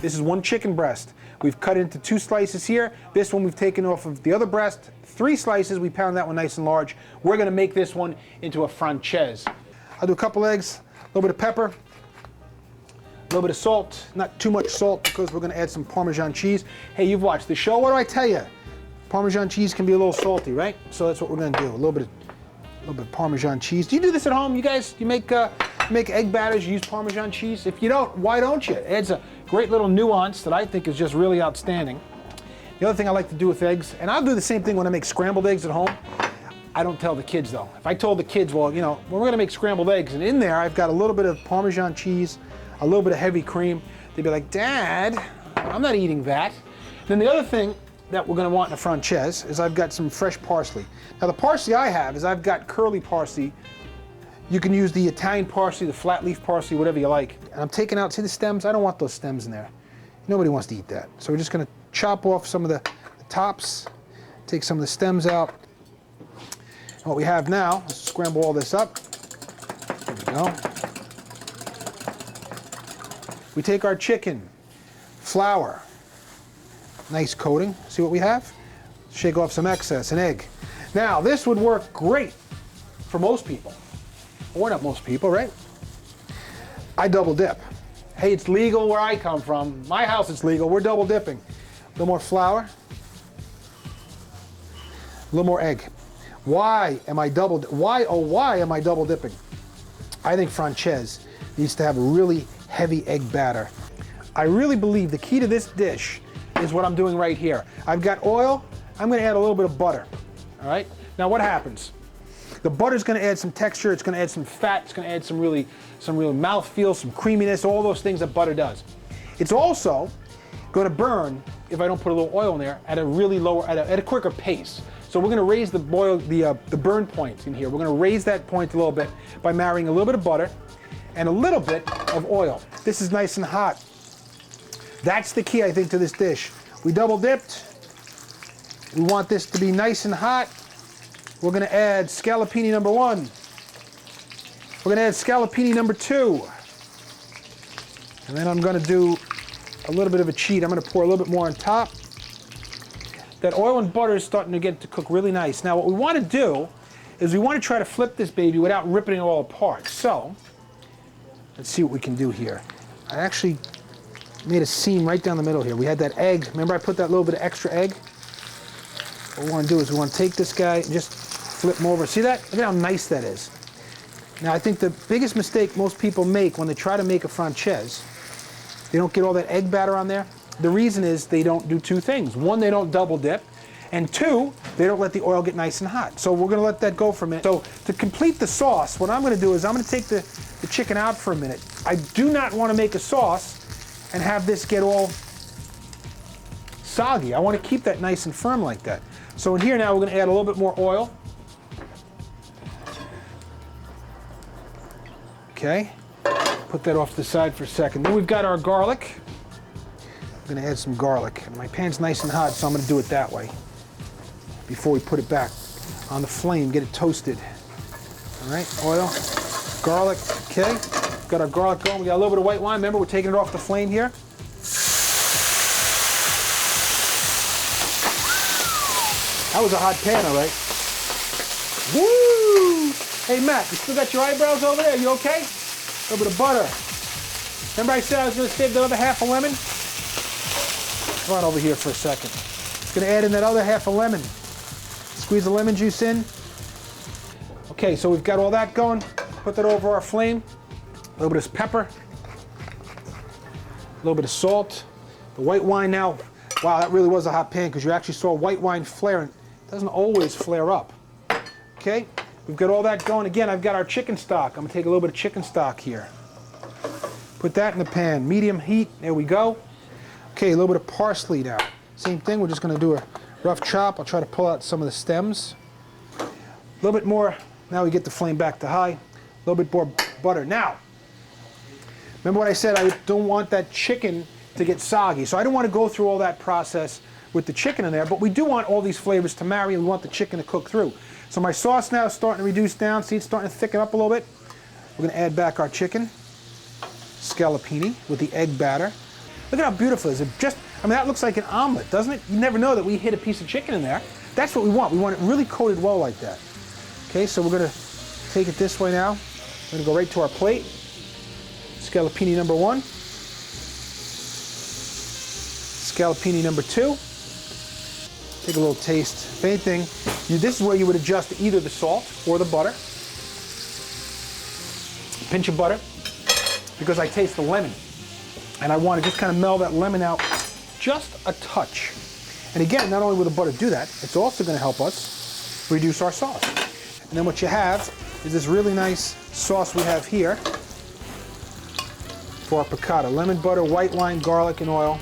This is one chicken breast. We've cut into 2 slices here. This one we've taken off of the other breast. 3 slices, we pound that one nice and large. We're gonna make this one into a Francese. I'll do a couple eggs, a little bit of pepper, a little bit of salt, not too much salt because we're gonna add some Parmesan cheese. Hey, you've watched the show, what do I tell you? Parmesan cheese can be a little salty, right? So that's what we're gonna do, a little bit of Parmesan cheese. Do you do this at home? You guys, you make egg batters, you use Parmesan cheese? If you don't, why don't you? It adds a great little nuance that I think is just really outstanding. The other thing I like to do with eggs, and I'll do the same thing when I make scrambled eggs at home, I don't tell the kids though. If I told the kids, well, you know, we're gonna make scrambled eggs, and in there I've got a little bit of Parmesan cheese, a little bit of heavy cream, they'd be like, Dad, I'm not eating that. Then the other thing that we're gonna want in a Francese is I've got some fresh parsley. Now the parsley I have is I've got curly parsley. You can use the Italian parsley, the flat leaf parsley, whatever you like. And I'm taking out, see the stems? I don't want those stems in there. Nobody wants to eat that. So we're just gonna chop off some of the tops, take some of the stems out. And what we have now, let's scramble all this up. There we go. We take our chicken, flour, nice coating. See what we have? Shake off some excess, an egg. Now, this would work great for most people. Or not most people, right? I double dip. Hey, it's legal where I come from. My house it's legal, we're double dipping. A little more flour, a little more egg. Why am I double dipping? I think Francese needs to have a really heavy egg batter. I really believe the key to this dish is what I'm doing right here. I've got oil, I'm gonna add a little bit of butter, all right? Now what happens? The butter's gonna add some texture, it's gonna add some fat, it's gonna add some real mouthfeel, some creaminess, all those things that butter does. It's also gonna burn, if I don't put a little oil in there, at a really lower, at a quicker pace. So we're gonna raise the burn point in here. We're gonna raise that point a little bit by marrying a little bit of butter and a little bit of oil. This is nice and hot. That's the key, I think, to this dish. We double dipped. We want this to be nice and hot. We're gonna add scallopini number 1. We're gonna add scallopini number 2. And then I'm gonna do a little bit of a cheat. I'm gonna pour a little bit more on top. That oil and butter is starting to get to cook really nice. Now what we wanna do is we wanna try to flip this baby without ripping it all apart. So, let's see what we can do here. I actually made a seam right down the middle here. We had that egg. Remember I put that little bit of extra egg? What we want to do is we want to take this guy and just flip him over. See that? Look at how nice that is. Now I think the biggest mistake most people make when they try to make a Francese, they don't get all that egg batter on there. The reason is they don't do 2 things. 1, they don't double dip, and 2, they don't let the oil get nice and hot. So we're going to let that go for a minute. So to complete the sauce, what I'm going to do is I'm going to take the chicken out for a minute. I do not want to make a sauce and have this get all soggy. I want to keep that nice and firm like that. So in here now we're going to add a little bit more oil. Okay, put that off to the side for a second. Then we've got our garlic. I'm going to add some garlic. My pan's nice and hot, so I'm going to do it that way before we put it back on the flame, get it toasted. All right, oil, garlic, okay. Got our garlic going. We got a little bit of white wine. Remember, we're taking it off the flame here. That was a hot pan, all right. Woo! Hey, Matt, you still got your eyebrows over there? You okay? A little bit of butter. Remember I said I was going to save the other half a lemon? Come on over here for a second. Just going to add in that other half a lemon. Squeeze the lemon juice in. Okay, so we've got all that going. Put that over our flame. A little bit of pepper. A little bit of salt. The white wine now. Wow, that really was a hot pan because you actually saw white wine flaring. It doesn't always flare up. Okay, we've got all that going. Again, I've got our chicken stock. I'm gonna take a little bit of chicken stock here. Put that in the pan, medium heat, there we go. Okay, a little bit of parsley now. Same thing, we're just gonna do a rough chop. I'll try to pull out some of the stems. A little bit more, now we get the flame back to high. A little bit more butter. Now, remember what I said, I don't want that chicken to get soggy. So I don't want to go through all that process with the chicken in there, but we do want all these flavors to marry and we want the chicken to cook through. So my sauce now is starting to reduce down. See, it's starting to thicken up a little bit. We're going to add back our chicken, scallopini with the egg batter. Look at how beautiful it is. I mean, that looks like an omelet, doesn't it? You never know that we hit a piece of chicken in there. That's what we want. We want it really coated well like that. Okay, so we're gonna take it this way now. We're gonna go right to our plate. Scallopini number 1. Scallopini number 2. Take a little taste. If anything, this is where you would adjust either the salt or the butter. Pinch of butter, because I taste the lemon. And I want to just kind of meld that lemon out just a touch. And again, not only will the butter do that, it's also going to help us reduce our sauce. And then what you have is this really nice sauce we have here for our piccata. Lemon butter, white wine, garlic, and oil.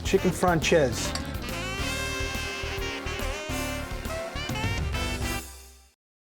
Chicken Francese.